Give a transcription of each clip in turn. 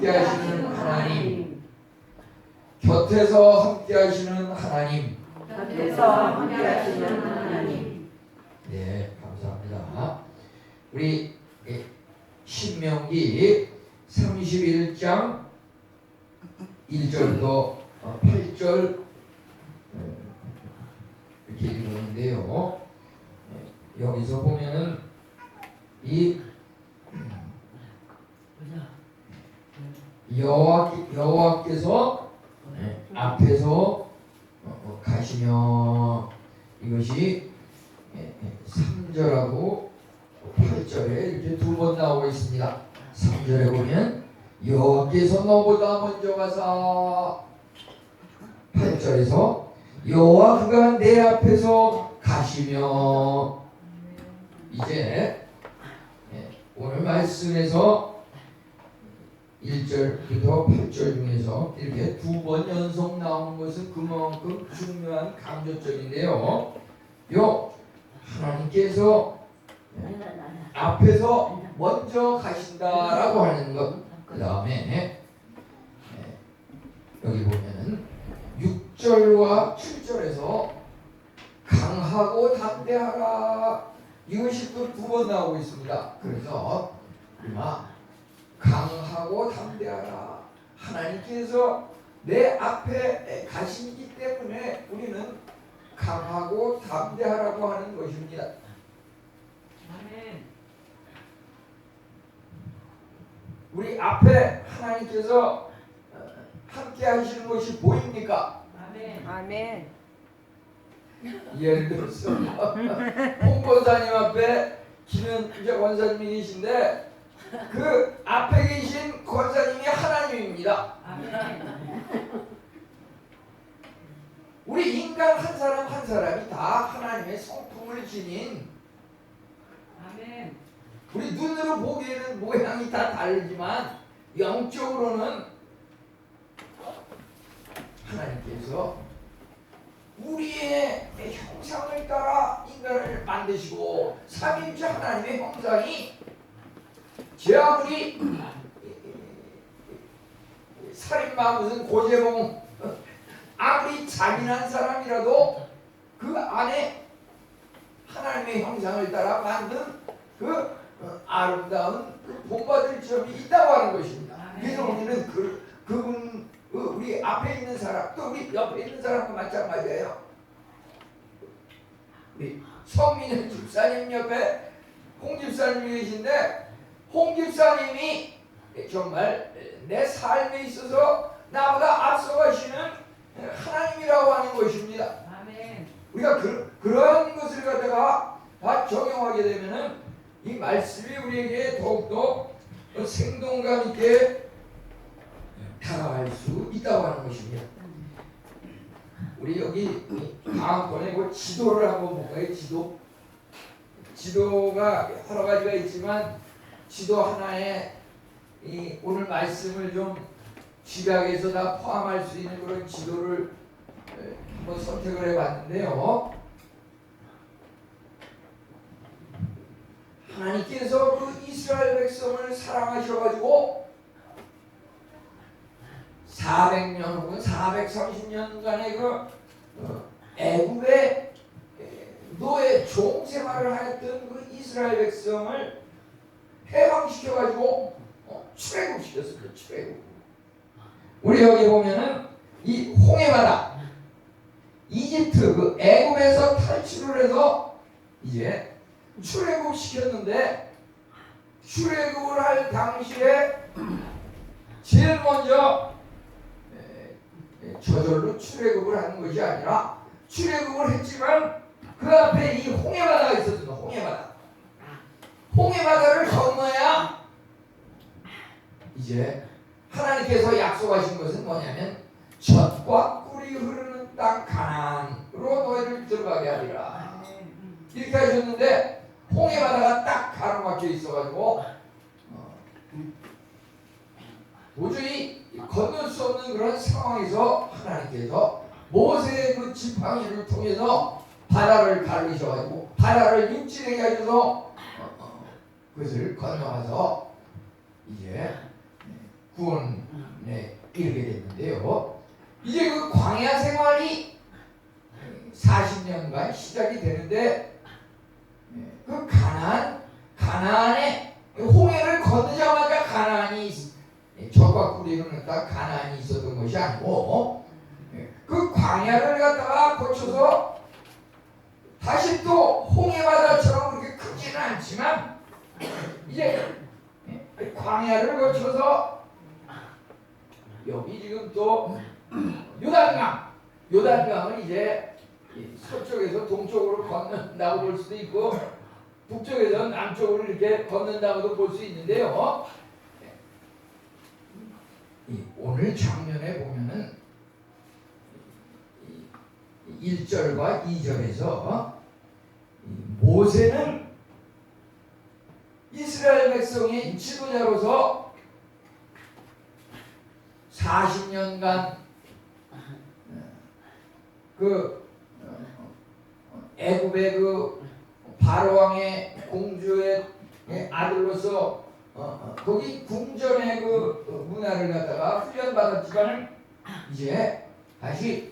함께 하시는 하나님, 곁에서 함께 하시는 하나님, 곁에서 함께 하시는 하나님. 네, 감사합니다. 우리 신명기 31장 1절부터 8절 이렇게 읽었는데요. 여기서 보면은 이 여호와께서 앞에서 가시며, 이것이 3절하고 8절에 이렇게 두 번 나오고 있습니다. 3절에 보면 여호와께서 너보다 먼저 가사, 8절에서 여호와 그가 내 앞에서 가시며. 이제 오늘 말씀에서 1절부터 8절 중에서 이렇게 두 번 연속 나온 것은 그만큼 중요한 강조점인데요. 하나님께서 앞에서 먼저 가신다라고 하는 것, 그 다음에 여기 보면은 6절과 7절에서 강하고 담대하라, 이것이 또 두 번 나오고 있습니다. 그래서 강하고 담대하라, 하나님께서 내 앞에 가시기 때문에 우리는 강하고 담대하라고 하는 것입니다. 우리 앞에 하나님께서 함께 하시는 것이 보입니까? 아멘. 예를 들어서 홍 권사님 앞에 김현재 권사님이 계신데 그 앞에 계신 권사님이 하나님입니다. 우리 인간 한 사람 한 사람이 다 하나님의 성품을 지닌, 우리 눈으로 보기에는 모양이 다 다르지만 영적으로는 하나님께서 우리의 형상을 따라 인간을 만드시고, 삼위일체 하나님의 형상이 제 아무리 살인마 무슨 고재봉 아무리 잔인한 사람이라도 그 안에 하나님의 형상을 따라 만든 그 아름다운 그 본받을 점이 있다고 하는 것입니다. 그래서 우리는 그분, 우리 앞에 있는 사람, 또 우리 옆에 있는 사람과 마찬가지예요. 우리 성민현 집사님 옆에 홍 집사님이 계신데, 홍 집사님이 정말 내 삶에 있어서 나보다 앞서가시는 하나님이라고 하는 것입니다. 우리가 그런 것을 갖다가 다 적용하게 되면은 이 말씀이 우리에게 더욱더 생동감 있게 다가갈 수 있다고 하는 것입니다. 우리 여기 다음번에 그 지도를 한번 볼까요? 지도가 여러 가지가 있지만 지도 하나에 이 오늘 말씀을 좀 집약해서 다 포함할 수 있는 그런 지도를 한번 선택을 해봤는데요. 하나님께서 그 이스라엘 백성을 사랑하셔가지고 400년 혹은 430년간의 그 애굽의 노예 종 생활을 하였던 그 이스라엘 백성을 해방시켜가지고 출애굽시켰습니다. 출애굽. 우리 여기 보면은 이 홍해바다, 이집트 그 애굽에서 탈출을 해서 이제 출애굽 시켰는데, 출애굽을 할 당시에 제일 먼저 저절로 출애굽을 하는 것이 아니라 출애굽을 했지만 그 앞에 이 홍해바다가 있었습니다. 홍해바다를 건너야 이제 하나님께서 약속하신 것은 뭐냐면 젖과 꿀이 흐르는 땅 가나안으로 너희를 들어가게 하리라, 이렇게 하셨는데 홍해바다가 딱 가로막혀 있어가지고 도저히 건널 수 없는 그런 상황에서 하나님께서 모세의 그 지팡이를 통해서 바다를 가르셔가지고 바다를 육지되게 하셔서 그것을 건너가서 이제 구원에 이르게 됐는데요. 이제 그 광야 생활이 40년간 시작이 되는데 그 가나안의 홍해를 건너자마자 가나안이 적과 꿀이는 딱 가나안이 있었던 것이 아니고 그 광야를 갖다가 거쳐서 다시 또 홍해바다처럼 그렇게 크지는 않지만 이제 광야를 거쳐서 여기 지금 또 요단강을 이제 서쪽에서 동쪽으로 건넌다고 볼 수도 있고 북쪽에서 남쪽으로 이렇게 건넌다고도 볼 수 있는데요. 오늘 장면에 보면은 1절과 2절에서 모세는 이스라엘 백성의 지도자로서 40년간 그 애굽의 그 바로왕의 공주의 아들로서 거기 궁전의 그 문화를 갖다가 훈련받았지만은 이제 다시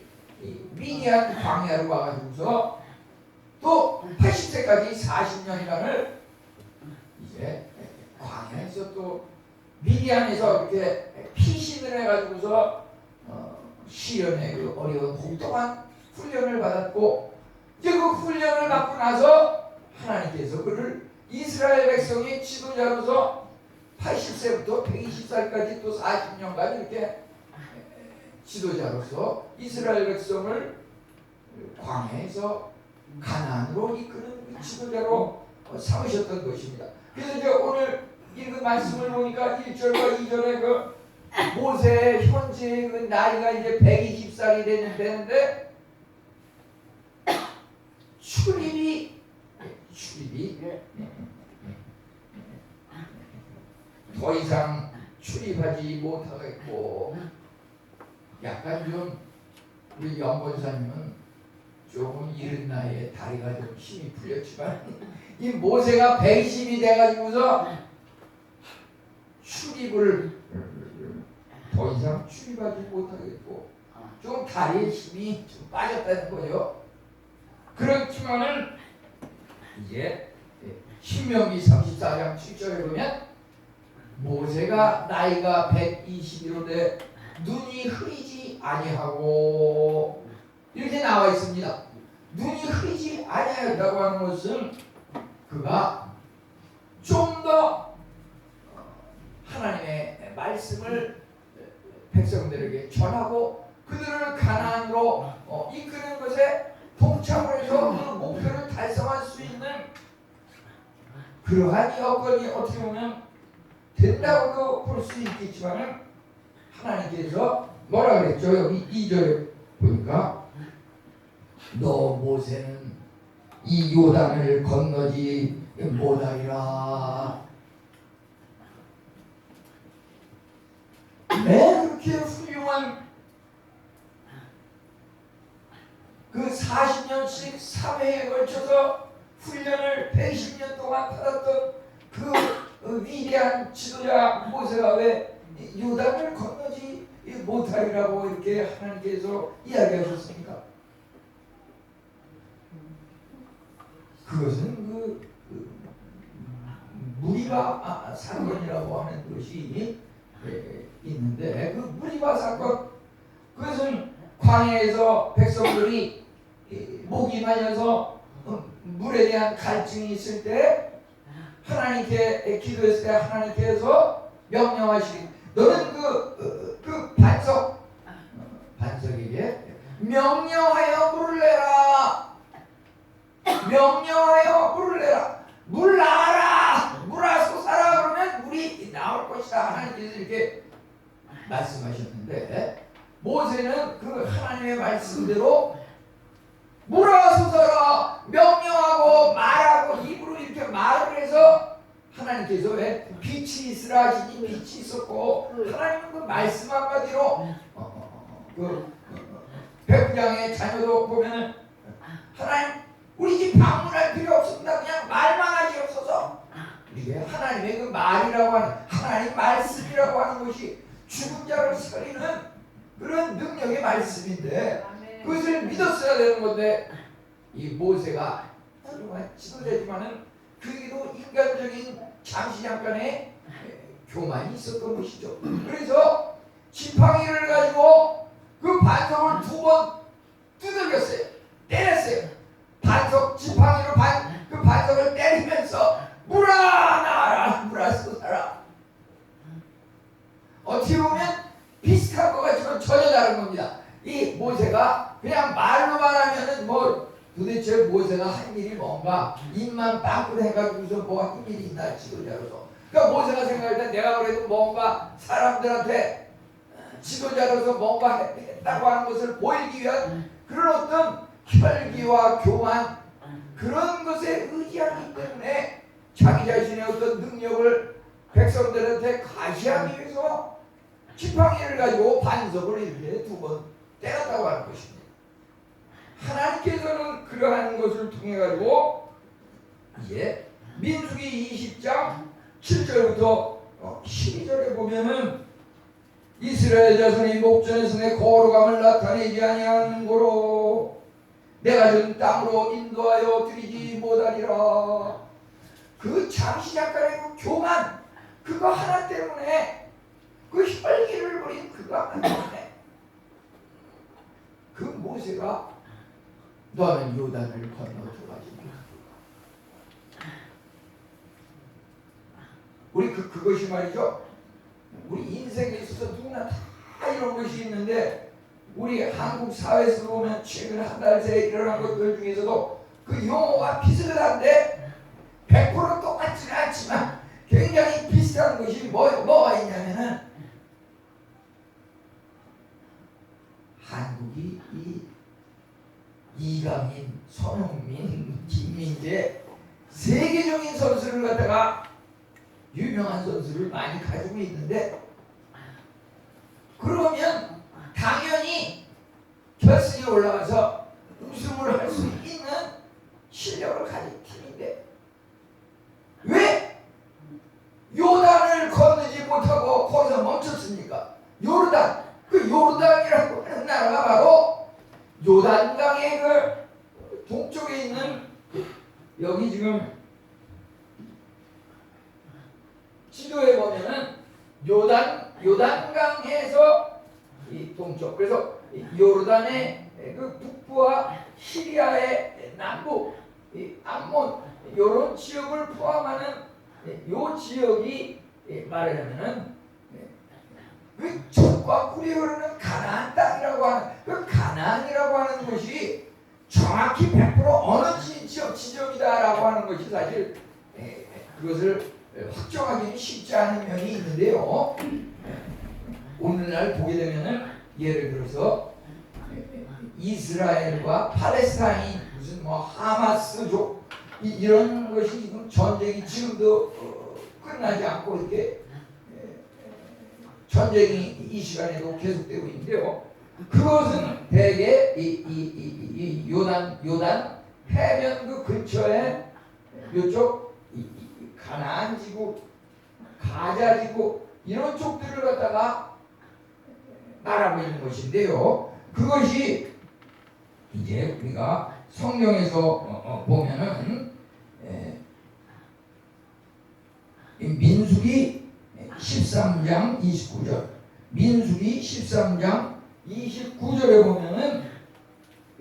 미디안 광야로 와가지고서 또 80세까지 40년간을 이제 광야에서 또 미디안에서 이렇게 피신을 해가지고서 시련의 그 어려운 혹독한 훈련을 받았고 이제 그 훈련을 받고 나서 하나님께서 그를 이스라엘 백성의 지도자로서 80세부터 120살까지 또 40년간 이렇게 지도자로서 이스라엘 백성을 광야에서 가나안으로 이끄는 지도자로 삼으셨던 것입니다. 그래서 이제 오늘 읽은 말씀을 보니까 1절과 2절에 그 모세의 현재 그 나이가 이제 120살이 되는데 출입이 더 이상 출입하지 못하겠고 약간 좀 우리 연본사님은 조금 이른 나이에 다리가 좀 힘이 풀렸지만 이 모세가 120이 돼가지고서 출입을 더 이상 출입하지 못하겠고 좀 다리에 힘이 좀 빠졌다는 거죠. 그렇지만은 이제 신명기 34장 7절에 보면 모세가 나이가 120이로 돼 눈이 흐리지 아니하고 이렇게 나와 있습니다. 눈이 흐리지 아니하였다고 하는 것은 그가 좀 더 하나님의 말씀을 백성들에게 전하고 그들을 가나안으로 이끄는 것에 동참을 해서 그 목표를 달성할 수 있는 그러한 여건이 어떻게 보면 된다고도 볼 수 있겠지만 하나님께서 뭐라 그랬죠? 여기 2절에 보니까 너 모세는 이 요단을 건너지 못하리라. 왜 그렇게 훌륭한 그 40년씩 3회에 걸쳐서 훈련을 120년 동안 받았던 그 위대한 지도자 모세가 왜 요단을 건너지 못하리라고 이렇게 하나님께서 이야기하셨습니까? 그것은 그 무리바 사건이라고 하는 것이 있는데 그 무리바 사건 그것은 광야에서 백성들이 목이 말려서 물에 대한 갈증이 있을 때 하나님께 기도했을 때 하나님께서 명령하시기 너는 그 반석에게 명령하여 물을 내라. 명령하여 물을 내라. 물 나와라. 물아 솟아라. 그러면 물이 나올 것이다. 하나님께서 이렇게 말씀하셨는데 모세는 그 하나님의 말씀대로 물아 솟아라 명령하고 말하고 입으로 이렇게 말을 해서 하나님께서 왜 빛이 있으라 하시니 빛이 있었고 하나님은 그 말씀 한마디로 백부장의 자녀도 보면은 하나님 우리 집 방문할 필요 없습니다. 그냥 말만 하시옵소서. 이게 하나님의 그 말이라고 하는 하나님 말씀이라고 하는 것이 죽은 자를 살리는 그런 능력의 말씀인데 그것을 믿었어야 되는 건데 이 모세가 훌륭한 지도자지만은 그에게도 인간적인 잠시 잠깐의 교만이 있었던 것이죠. 그래서 지팡이를 가지고 그 반석을 2번 두들겼어요. 때렸어요. 반석 지팡이로 그 반석을 때리면서 물아 나라 물아 쏟아라. 어떻게 보면 비슷한 것 같지만 전혀 다른 겁니다. 이 모세가 그냥 말로만 하면은 뭐 도대체 모세가 한 일이 뭔가 입만 빵꾸로 해가지고서 뭐 한 일이 있나 지도자로서. 그러니까 모세가 생각할 때 내가 그래도 뭔가 사람들한테 지도자로서 뭔가 했다고 하는 것을 보이기 위한 그런 어떤 혈기와 교만 그런 것에 의지하기 때문에 자기 자신의 어떤 능력을 백성들한테 가시하기 위해서 지팡이를 가지고 반석을 이렇게 2번 때렸다고 하는 것입니다. 하나님께서는 그러한 것을 통해 가지고 이제 민수기 20장 7절부터 12절에 보면은 이스라엘 자손이 목전에서 내 거룩함을 나타내지 아니하는 고로 내가 준 땅으로 인도하여 드리지 못하리라. 그 잠시 잠깐의 그 교만 그거 하나 때문에 그 혈기를 부린 그거 하나 때문에 그 모세가 너는 요단을 건너들어가지 우리 그것이 말이죠. 우리 인생에 있어서 누구나 다 이런 것이 있는데 우리 한국 사회에서 보면 최근 한 달 새에 일어난 것들 중에서도 그 용어가 비슷한데 100% 똑같지는 않지만 굉장히 비슷한 것이 뭐가 있냐면은 한국이 이강인, 손흥민, 김민재 세계적인 선수를 갖다가 유명한 선수를 많이 가지고 있는데 그러면 당연히 결승에 올라가서 우승을 할 수 있는 실력을 가진 팀인데 왜 요단을 건너지 못하고 거기서 멈췄습니까? 요르단, 그 요르단이라고 하는 나라가 바로 요단강의 그 동쪽에 있는 여기 지금 지도에 보면은 요단강에서 이 동쪽 그래서 요르단의 그 북부와 시리아의 남부 이 암몬 요런 지역을 포함하는 요 지역이 말하자면은 그 젖과 꿀이 흐르는 가나안 땅이라고 하는 그 가나안이라고 하는 곳이 정확히 100% 어느 지점이다라고 하는 것이 사실 그것을 확정하기는 쉽지 않은 면이 있는데요. 오늘날 보게 되면은 예를 들어서 이스라엘과 팔레스타인 무슨 뭐 하마스족 이런 것이 지금 전쟁이 지금도 끝나지 않고 이렇게 전쟁이 이 시간에도 계속되고 있는데요. 그것은 대개 이 요단 해변 그 근처에 요쪽 가나안 지구, 가자 지구 이런 쪽들을 갖다가 말하고 있는 것인데요. 그것이 이제 우리가 성경에서 보면은 민수기 13장 29절 민수기 13장 29절에 보면은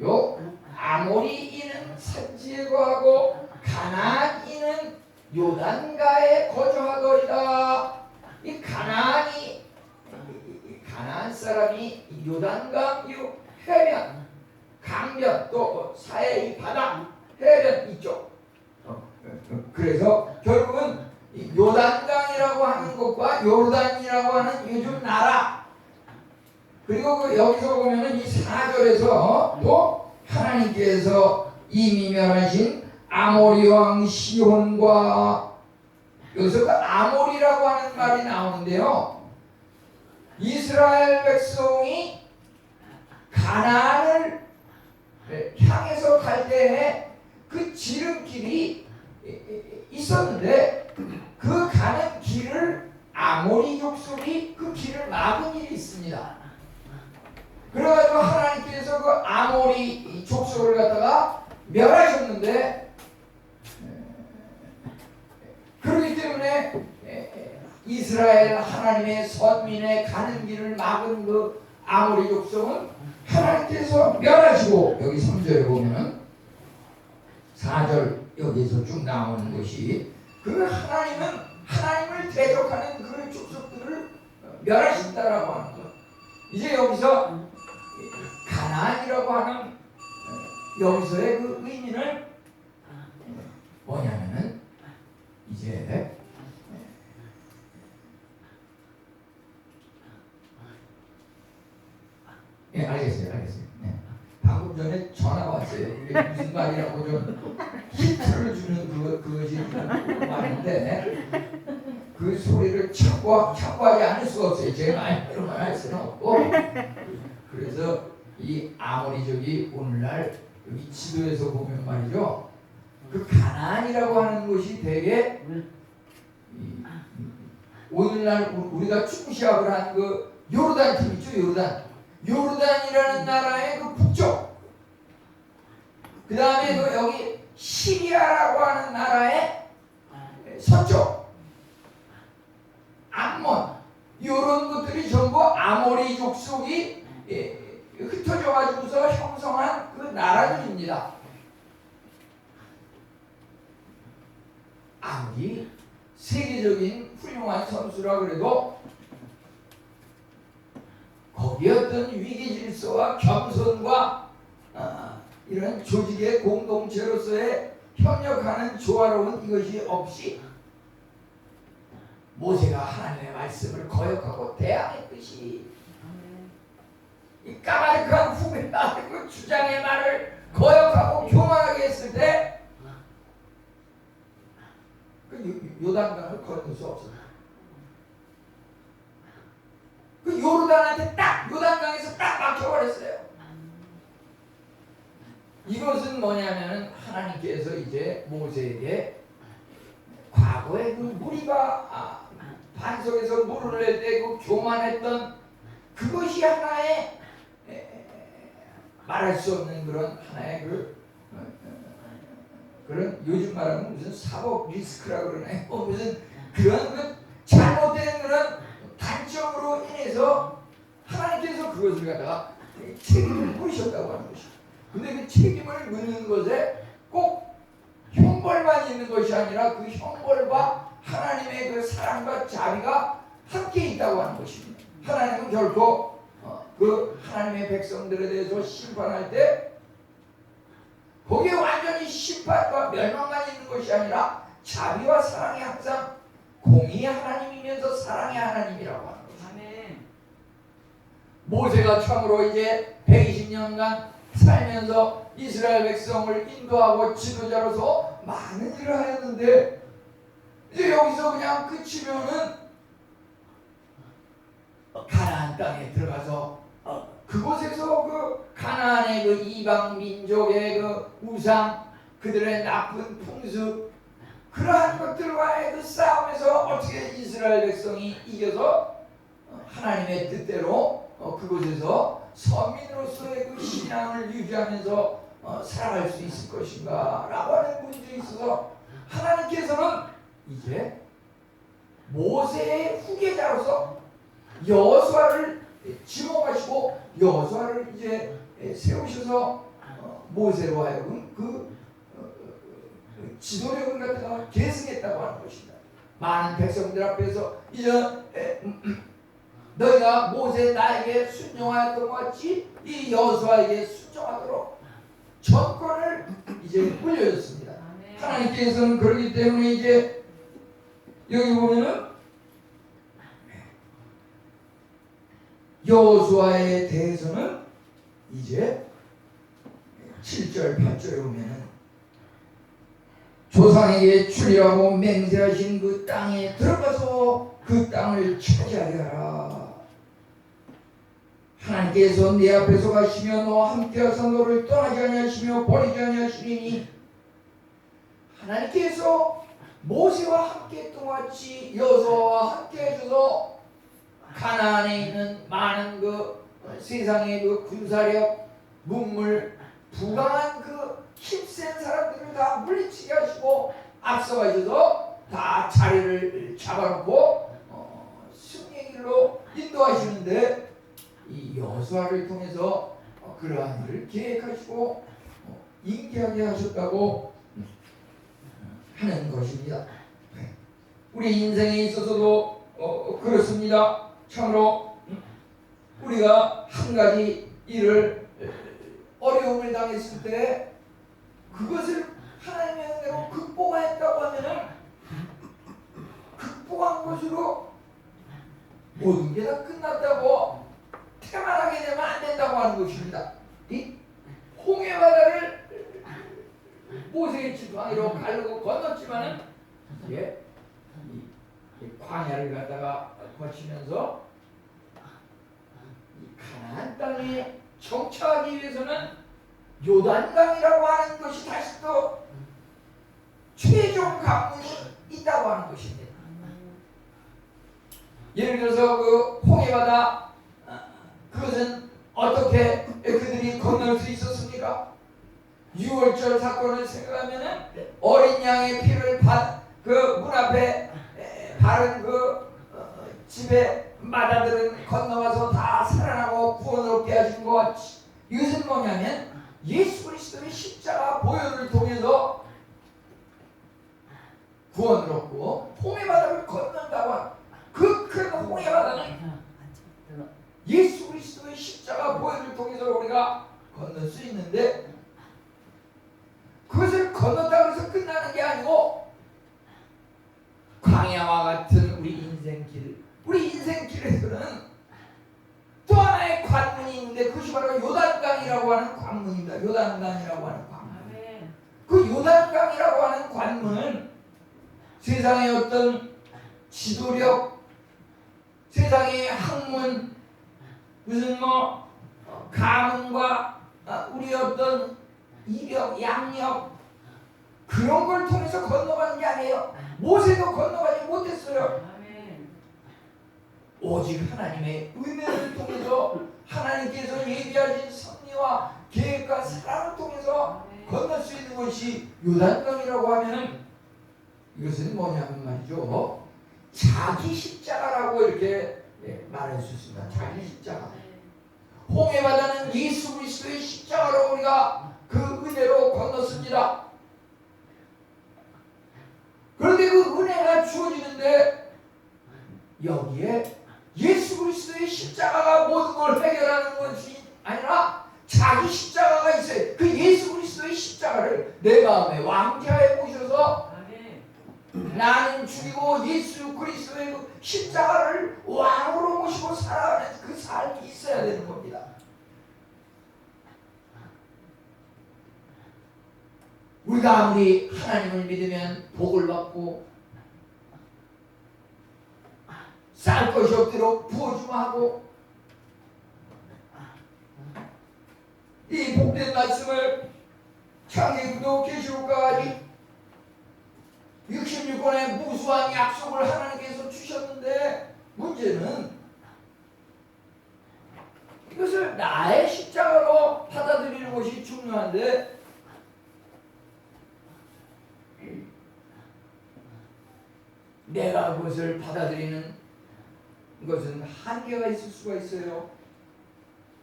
요 아모리인은 산지에 거하고 가나안인은 요단가에 거주하더이다. 이 가나안이 가나안 사람이 요단강 이 해변 강변 또 사해 이 바다 해변 이쪽 그래서 결국은 요단강이라고 하는 것과 요르단이라고 하는 요즘 나라 그리고 그 여기서 보면은 이 4절에서 또 하나님께서 이미 멸하신 아모리 왕 시혼과 여기서 그 아모리라고 하는 말이 나오는데요. 이스라엘 백성이 가나안을 향해서 갈 때에 그 지름길이 있었는데 그 가는 길을 아모리 족속이 그 길을 막은 일이 있습니다. 그래가지고 하나님께서 그 아모리 족속을 갖다가 멸하셨는데, 그렇기 때문에 이스라엘 하나님의 선민의 가는 길을 막은 그 아모리 족속은 하나님께서 멸하시고, 여기 3절에 보면은 4절 여기서 쭉 나오는 것이, 그 하나님을 대적하는 그 족속들을 멸하신다라고 하는 것. 이제 여기서 가나안이라고 하는 여기서의 그 의미는 뭐냐면은, 이제 알겠어요. 방금 전에 전화가 왔어요. 이게 무슨 말이라고 좀 힌트를 주는 그것이 말인데, 그 소리를 참고하지 않을 수가 없어요. 제 말대로 할 수는 없고. 그래서 이 아모리족이 오늘날 여기 지도에서 보면 말이죠, 그 가나안이라고 하는 곳이 되게 오늘날 우리가 축구시합을 한 그 요르단 팀 있죠. 요르단이라는 나라의 그 북쪽, 그 다음에 그 여기 시리아라고 하는 나라의 서쪽, 암몬, 이런 것들이 전부 아모리 족속이 흩어져 가지고서 형성한 그 나라들입니다. 아무리 세계적인 훌륭한 선수라 그래도 거기에 어떤 위기 질서와 겸손과 이런 조직의 공동체로서의 협력하는 조화로운 이것이 없이 모세가 하나님의 말씀을 거역하고 대항했듯이, 이 까마득한 후배가 그 주장의 말을 거역하고 교만하게 했을 때 그 요단강을 건널 수 없었다. 그 요르단한테 딱 요단강에서 딱 막혀버렸어요. 이것은 뭐냐면 하나님께서 이제 모세에게 과거에 그 무리가 반석에서 물을 낼 때 그 교만했던 그것이 하나의 말할 수 없는 그런 하나의 그런 요즘 말하면 무슨 사법 리스크라고 그러나요? 무슨 그런 그 잘못된 그런 단점으로 인해서 하나님께서 그것을 갖다가 책임을 물으셨다고 하는 것이죠. 근데 그 책임을 묻는 것에 꼭 형벌만 있는 것이 아니라 그 형벌과 하나님의 그 사랑과 자비가 함께 있다고 하는 것입니다. 하나님은 결코 그 하나님의 백성들에 대해서 심판할 때 거기에 완전히 심판과 멸망만 있는 것이 아니라 자비와 사랑이 항상 공의의 하나님이면서 사랑의 하나님이라고 하는 것입니다. 아멘. 모세가 참으로 이제 120년간 살면서 이스라엘 백성을 인도하고 지도자로서 많은 일을 하였는데, 이제 여기서 그냥 그치면은 가나안 땅에 들어가서 그곳에서 그 가나안의 그 이방 민족의 그 우상, 그들의 나쁜 풍습, 그러한 것들과의 그 싸움에서 어떻게 이스라엘 백성이 이겨서 하나님의 뜻대로 그곳에서 서민으로서의 그 신앙을 유지하면서 살아갈 수 있을 것인가 라고 하는 문제에 있어서 하나님께서는 이제 모세의 후계자로서 여호수아를 지목하시고 여호수아를 이제 세우셔서 모세로 하여금 그 지도력을 갖다가 계승했다고 하는 것입니다. 많은 백성들 앞에서 이제 너희가 모세 나에게 순종하였던 것 같이 이 여호수아에게 순종하도록 전권을 이제 물려줬습니다. 하나님께서는 그렇기 때문에 이제 여기 보면은 여호수아에 대해서는 이제 7절 8절에 보면은 조상에게 주리라고 맹세하신 그 땅에 들어가서 그 땅을 차지하게 하라. 하나님께서 네 앞에서 가시며 너와 함께하사 너를 떠나지 아니하시며 버리지 아니하시리니, 하나님께서 모세와 함께 동같이 여호수아와 함께 해줘서 가나안에 있는 많은 그 세상의 그 군사력, 문물, 부강한 그 힘센 사람들을 다 물리치게 하시고 앞서가셔서 다 자리를 잡아놓고 승리의 길로 인도하시는데 이 여호수아를 통해서 그러한 일을 계획하시고 인기하게 하셨다고 하는 것입니다. 우리 인생에 있어서도 그렇습니다. 참으로 우리가 한 가지 일을 어려움을 당했을 때 그것을 하나님의 은혜로 극복했다고 하면은 극복한 것으로 모든 게 다 끝났다고 태만하게 되면 안 된다고 하는 것입니다. 이 홍해 바다를 모세의 지팡이로 가르고 건넜지만은 이 광야를 갖다가 거치면서 이 가나안 땅에 정착하기 위해서는 요단강이라고 하는 것이 다시 또 최종 관문이 있다고 하는 것입니다. 예를 들어서 그 홍해바다 그것은 어떻게 그들이 건널 수 있었습니까? 6월절 사건을 생각하면은 어린 양의 피를 그 문 앞에 바른 그 집에 마다들은 건너와서 다 살아나고 구원을 얻게 하신 것. 이것은 뭐냐면 예수 그리스도의 십자가 보혈을 통해서 구원을 얻고 홍해바다를 건넌다고 하는 그 큰 홍해바다는 예수 그리스도의 십자가 보혈을 통해서 우리가 건널 수 있는데 그것을 건넜다고 해서 끝나는 게 아니고 광야와 같은 우리 인생길에서는 또 하나의 관문이 있는데 그것이 바로 요단강이라고 하는 관문입니다. 요단강이라고 하는 관문. 그 요단강이라고 하는 관문은 세상의 어떤 지도력, 세상의 학문, 무슨 가문과 우리 어떤 이력, 양력 그런 걸 통해서 건너가는 게 아니에요. 모세도 건너가지 못했어요. 오직 하나님의 은혜를 통해서 하나님께서 예비하신 섭리와 계획과 사랑을 통해서 건널 수 있는 것이 요단강이라고 하면은 이것은 뭐냐면 말이죠. 자기 십자가라고 이렇게 말할 수 있습니다. 자기 십자가. 홍해바다는 예수 그리스도의 십자가로 우리가 그 은혜로 건넜습니다. 그런데 그 은혜가 주어지는데 여기에 예수 그리스도의 십자가가 모든 걸 해결하는 것이 아니라 자기 십자가가 있어요. 그 예수 그리스도의 십자가를 내 마음에 왕좌에 모셔서 나는 죽이고 예수 그리스도의 그 십자가를 왕으로 모시고 살아가는 그 삶이 있어야 되는 겁니다. 우리가 아무리 하나님을 믿으면 복을 받고 쌀 것이 없도록 부어주마 하고 이 복된 말씀을 창세기부터 계시록까지 66권의 무수한 약속을 하나님께서 주셨는데 문제는 이것을 나의 십자가로 받아들이는 것이 중요한데 내가 그것을 받아들이는 것은 한계가 있을 수가 있어요.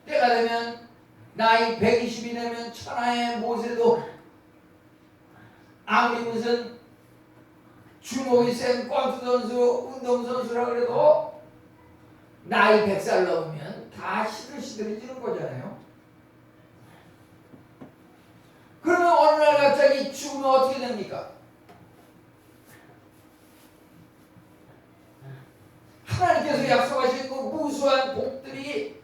때가 되면 나이 120이 되면 천하의 모세도 아무리 무슨 주먹이 센 권투 선수, 운동 선수라 그래도 나이 100살 넘으면 다 시들시들해지는 거잖아요. 그러면 어느 날 갑자기 죽으면 어떻게 됩니까? 하나님께서 약속하신 그 무수한 복들이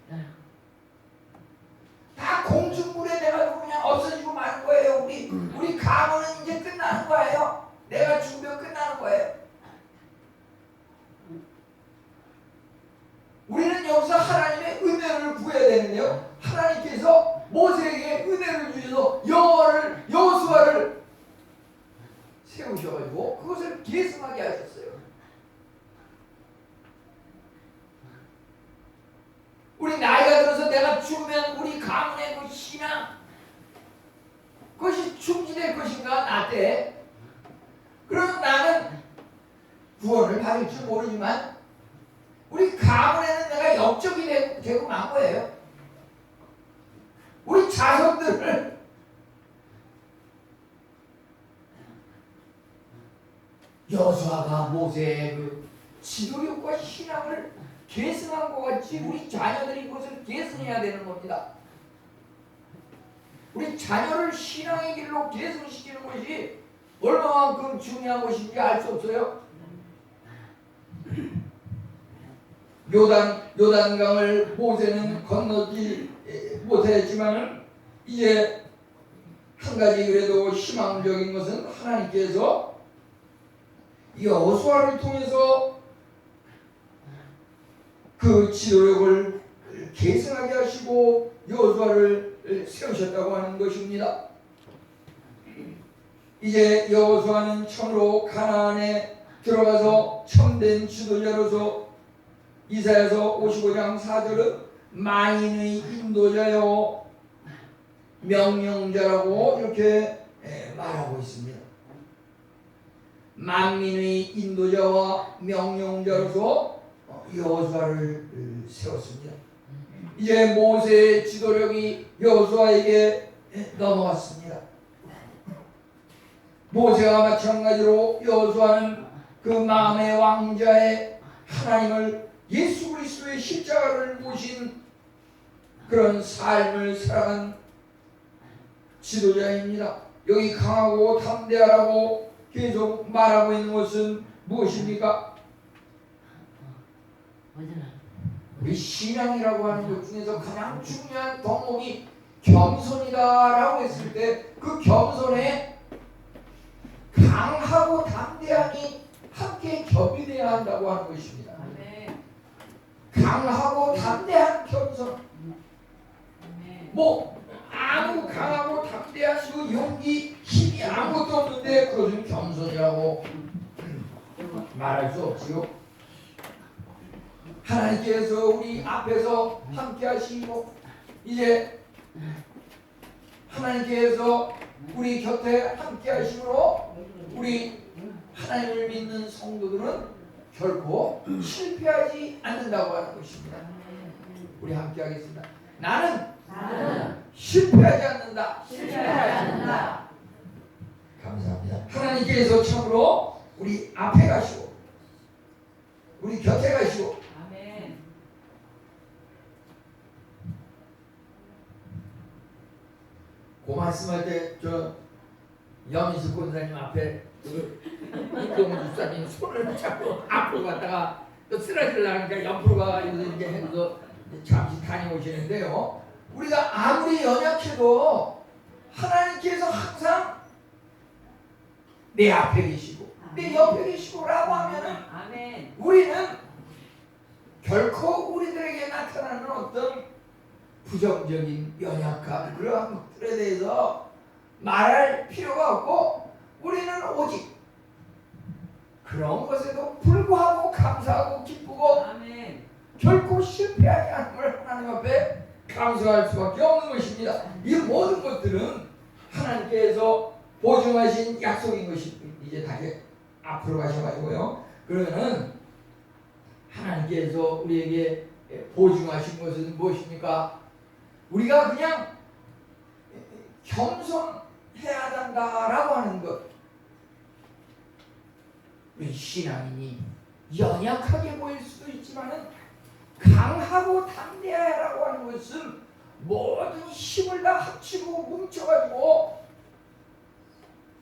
다 공중불에 돼가지고 그냥 없어지고 마는 거예요. 우리 가문은 이제 끝나는 거예요. 내가 죽으면 끝나는 거예요. 우리는 여기서 하나님의 은혜를 구해야 되는데요. 하나님께서 모세에게 은혜를 주셔서 여호수아를 세우셔가지고 그것을 내가 죽으면 우리 가문의 그 신앙 그것이 중지될 것인가 나 때. 그러면 나는 구원을 받을 줄 모르지만 우리 가문에는 내가 역적이 되고 만 거예요. 우리 자손들을 여호수아가 모세의 그 지도력과 신앙을 계승한 것 같이 우리 자녀들이 그것을 계승해야 되는 겁니다. 우리 자녀를 신앙의 길로 계승시키는 것이 얼마만큼 중요한 것인지 알 수 없어요. 요단강을 모세는 건너지 못했지만 이제 한 가지 그래도 희망적인 것은 하나님께서 여호수아를 통해서 그 지도력을 계승하게 하시고 여호수아를 세우셨다고 하는 것입니다. 이제 여호수아는 참으로 가나안에 들어가서 참된 지도자로서 이사야서 55장 4절은 만인의 인도자요 명령자라고 이렇게 말하고 있습니다. 만민의 인도자와 명령자로서 여호수아를 세웠습니다. 이제 모세의 지도력이 여호수아에게 넘어갔습니다. 모세와 마찬가지로 여호수아는 그 마음의 왕자의 하나님을 예수 그리스도의 십자가를 모신 그런 삶을 살아간 지도자입니다. 여기 강하고 담대하라고 계속 말하고 있는 것은 무엇입니까? 우리 신앙이라고 하는 것 중에서 가장 중요한 덕목이 겸손이다라고 했을 때 그 겸손에 강하고 담대함이 함께 겹이돼야 한다고 하는 것입니다. 강하고 담대한 겸손. 아무 강하고 담대한 그 용기, 힘이 아무것도 없는데 그것은 겸손이라고 말할 수 없지요. 하나님께서 우리 앞에서 함께 하시고 이제 하나님께서 우리 곁에 함께 하심으로 우리 하나님을 믿는 성도들은 결코 실패하지 않는다고 하는 것입니다. 우리 함께 하겠습니다. 나는 실패하지 않는다. 감사합니다. 하나님께서 참으로 우리 앞에 가시고 우리 곁에 가시고 그 말씀할 때 저 염희숙 권사님 앞에 이동훈 집사님 손을 잡고 앞으로 갔다가 또 쓰러지려니까 옆으로 가가지고 이제 해서 잠시 다녀오시는데요. 우리가 아무리 연약해도 하나님께서 항상 내 앞에 계시고 내 옆에 계시고라고 하면은 우리는 결코 우리들에게 나타나는 어떤 부정적인 연약함 그러한 것들에 대해서 말할 필요가 없고 우리는 오직 그런 것에도 불구하고 감사하고 기쁘고 결코 실패하지 않음을 하나님 앞에 감사할 수밖에 없는 것입니다. 이 모든 것들은 하나님께서 보증하신 약속인 것이 이제 다시 앞으로 가셔가지고요. 그러면은 하나님께서 우리에게 보증하신 것은 무엇입니까? 우리가 그냥 겸손해야 한다라고 하는 것. 우리 신앙인이 연약하게 보일 수도 있지만은 강하고 담대하라고 하는 것은 모든 힘을 다 합치고 뭉쳐가지고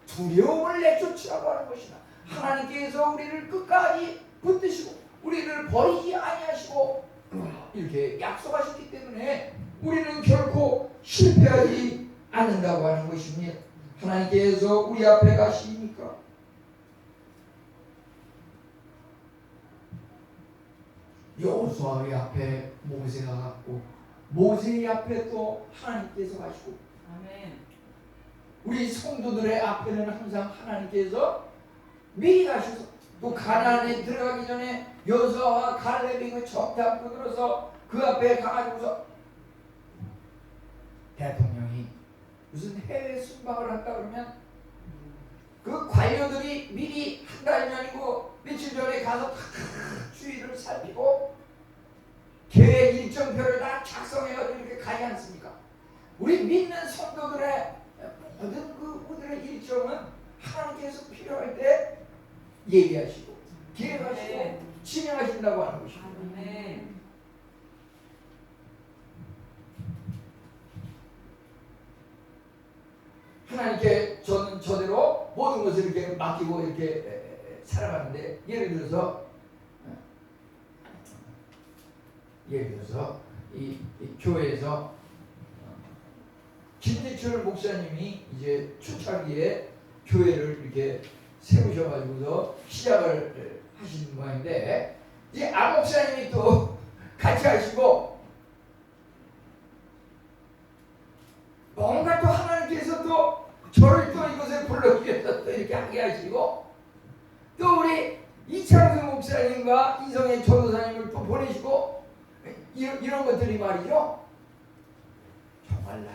두려움을 내쫓으라고 하는 것이다. 하나님께서 우리를 끝까지 붙드시고 우리를 버리지 아니하시고 이렇게 약속하셨기 때문에 우리는 결코 실패하지 않는다고 하는 것입니다. 하나님께서 우리 앞에 가시니까 여호수아의 앞에 모세가 갔고 모세의 앞에 또 하나님께서 가시고 우리 성도들의 앞에는 항상 하나님께서 미리 가셔서 또 가나안에 들어가기 전에 여호수아와 갈렙이 그 정탐꾼으로서 그 앞에 가가지고서 대통령이 무슨 해외 순방을 한다 그러면 그 관료들이 미리 한 달 전이고 며칠 전에 가서 다 주의를 살피고 계획 일정표를 다 작성해가지고 이렇게 가지 않습니까? 우리 믿는 성도들의 모든 그들의 일정은 하나님께서 필요할 때 예비하시고 계획하시고 진행하신다고 하는 것입니다. 하나님께 저는 저대로 모든 것을 이렇게 맡기고 이렇게 살아가는데 예를 들어서 이 교회에서 김재철 목사님이 이제 초창기에 교회를 이렇게 세우셔가지고서 시작을 하신 모양인데 이제 안 목사님이 또 같이 하시고 뭔가 또 하나님께서 또 저를 또 이곳에 불러주셔서 또 이렇게 하게 하시고 또 우리 이창수 목사님과 이성의 전도사님을 또 보내시고 이런 것들이 말이죠. 정말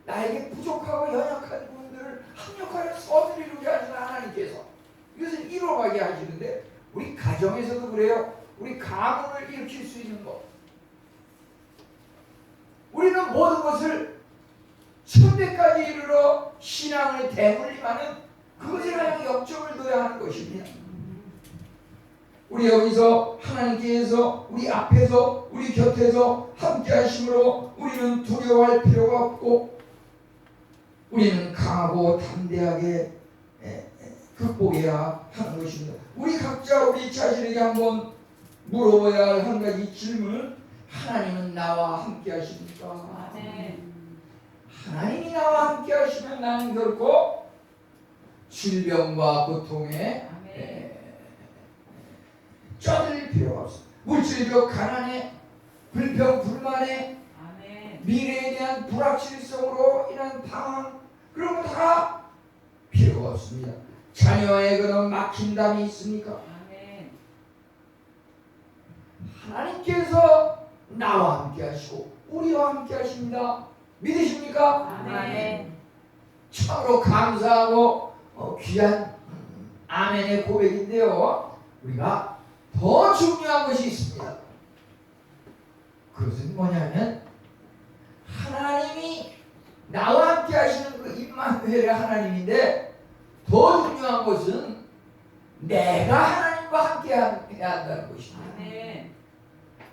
나에게 부족하고 연약한 분들을 합력하여 선을 이루게 하시는 하나님께서 이것을 이루어가게 하시는데 우리 가정에서도 그래요. 우리 가문을 일으킬 수 있는 것. 우리는 모든 것을 천대까지 이르러 신앙을 대물림하는 그것에 향해 역점을 둬야 하는 것입니다. 우리 여기서 하나님께서 우리 앞에서 우리 곁에서 함께 하심으로 우리는 두려워할 필요가 없고 우리는 강하고 담대하게 극복해야 하는 것입니다. 우리 각자 우리 자신에게 한번 물어봐야 할 한 가지 질문. 하나님은 나와 함께 하십니까? 하나님이 나와 함께 하시면 나는 결코 질병과 고통에 쪄들 필요가 없습니다. 물질적 가난에 불평 불만에 미래에 대한 불확실성으로 인한 방황 그런 거 다 필요가 없습니다. 자녀의 그런 막힌담이 있습니까? 하나님께서 나와 함께 하시고 우리와 함께 하십니다. 믿으십니까? 아멘. 참으로 감사하고 귀한 아멘의 고백인데요. 우리가 더 중요한 것이 있습니다. 그것은 뭐냐면 하나님이 나와 함께 하시는 그 임마누엘의 하나님인데 더 중요한 것은 내가 하나님과 함께 해야 한다는 것입니다.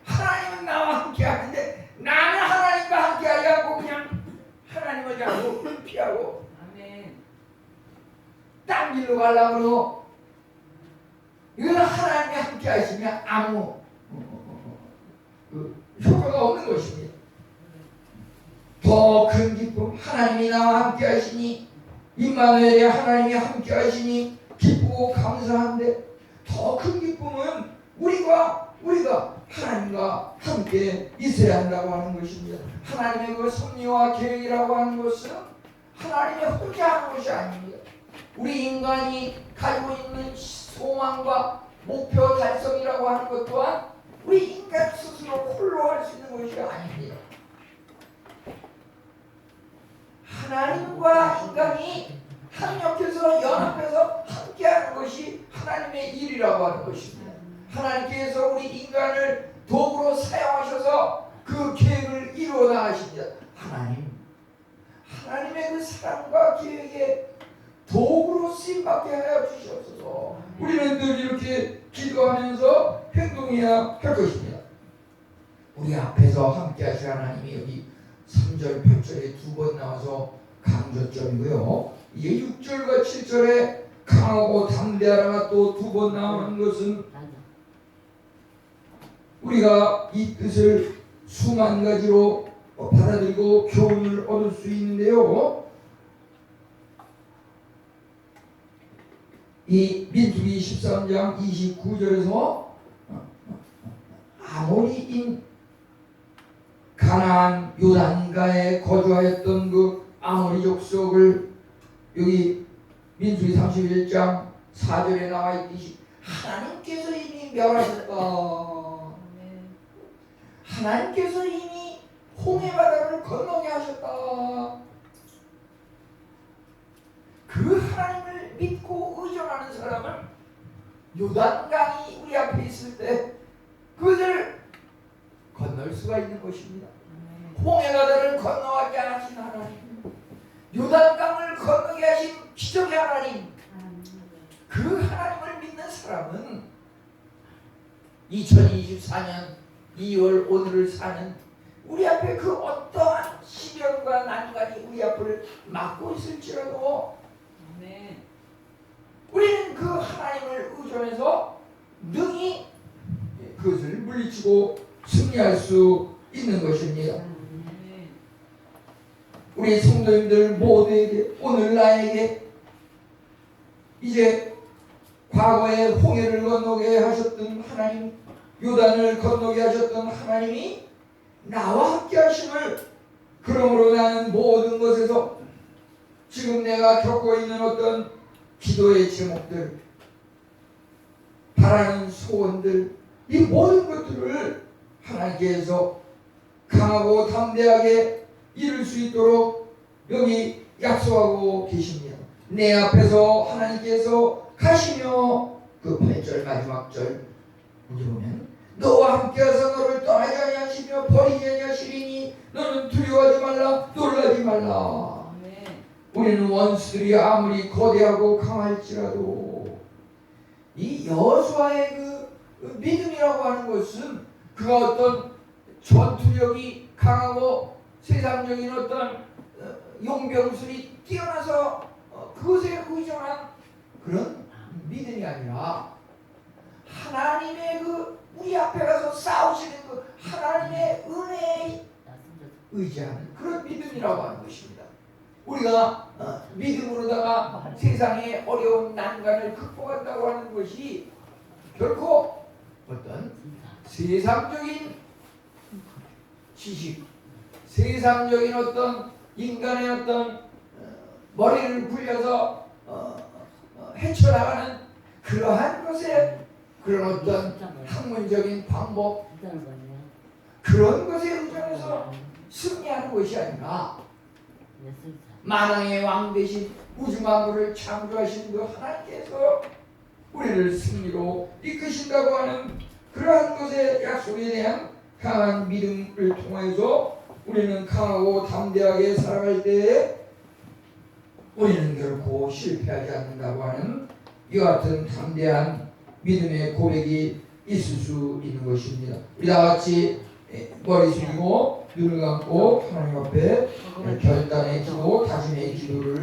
하나님은 나와 함께 하는데 나는 하나님과 함께 하지 않고 그냥 하나님을 자꾸 피하고 딴 길로 가려고 그러고 이거는 하나님이 함께 하시면 아무 효과가 없는 것입니다. 더 큰 기쁨 하나님이 나와 함께 하시니 임마누엘의 하나님이 함께 하시니 기쁘고 감사한데 더 큰 기쁨은 우리가 하나님과 함께 있어야 한다고 하는 것입니다. 하나님의 그 섭리와 계획이라고 하는 것은 하나님의 혼자 하는 것이 아닙니다. 우리 인간이 가지고 있는 소망과 목표 달성이라고 하는 것 또한 우리 인간 스스로 홀로 할 수 있는 것이 아닙니다. 하나님과 인간이 합력해서 연합해서 함께하는 것이 하나님의 일이라고 하는 것입니다. 하나님께서 우리 인간을 도구로 사용하셔서 그 계획을 이루어 나가십니다. 하나님의 그 사랑과 계획에 도구로 쓰임받게 하여 주시옵소서. 우리는 늘 이렇게 기도하면서 행동해야 할 것입니다. 우리 앞에서 함께 하실 하나님이 여기 3절, 8절에 두 번 나와서 강조점이고요. 이게 6절과 7절에 강하고 담대하라가 또 두 번 나오는 것은 우리가 이 뜻을 수만 가지로 받아들이고 교훈을 얻을 수 있는데요. 이 민수기 13장 29절에서 아모리인 가나안 요단가에 거주하였던 그 아모리 족속을 여기 민수기 31장 4절에 나와 있듯이 하나님께서 이미 멸하셨다. 하나님께서 이미 홍해 바다를 건너게 하셨다. 그 하나님을 믿고 의존하는 사람은 요단강이 우리 앞에 있을 때 그것을 건널 수가 있는 것입니다. 홍해 바다를 건너게 하신 하나님, 요단강을 건너게 하신 기적의 하나님, 그 하나님을 믿는 사람은 2024년 2월 오늘을 사는 우리 앞에 그 어떠한 시련과 난관이 우리 앞을 막고 있을지라도 우리는 그 하나님을 의존해서 능히 그것을 물리치고 승리할 수 있는 것입니다. 우리 성도님들 모두에게, 오늘 나에게 이제 과거에 홍해를 건너게 하셨던 하나님, 요단을 건너게 하셨던 하나님이 나와 함께 하심을, 그러므로 나는 모든 것에서 지금 내가 겪고 있는 어떤 기도의 제목들, 바라는 소원들, 이 모든 것들을 하나님께서 강하고 담대하게 이룰 수 있도록 여기 약속하고 계십니다. 내 앞에서 하나님께서 가시며, 그 8절 마지막 절 이제 보면 너와 함께하사 너를 떠나지 아니하시며 버리지 아니하시리니 너는 두려워하지 말라, 놀라지 말라. 우리는 원수들이 아무리 거대하고 강할지라도 이 여호수아의 그 믿음이라고 하는 것은 그가 어떤 전투력이 강하고 세상적인 어떤 용병술이 뛰어나서 그것에 의존한 그런 믿음이 아니라 하나님의 그 우리 앞에 가서 싸우시는 그 하나님의 은혜에 의지하는 그런 믿음이라고 하는 것입니다. 우리가 믿음으로다가 세상의 어려운 난관을 극복한다고 하는 것이 결코 어떤 세상적인 지식, 세상적인 어떤 인간의 어떤 머리를 굴려서 헤쳐나가는 그러한 것에, 그런 어떤 학문적인 방법, 그런 것에 의존해서 승리하는 것이 아니라 만왕의 왕 대신 우주 만물을 창조하신 그 하나님께서 우리를 승리로 이끄신다고 하는 그러한 것의 약속에 대한 강한 믿음을 통해서 우리는 강하고 담대하게 살아갈 때에 우리는 결코 실패하지 않는다고 하는 이와 같은 담대한 믿음의 고백이 있을 수 있는 것입니다. 우리 다 같이 머리 숙이고 눈을 감고 하나님 앞에 결단의 기도, 다짐의 기도를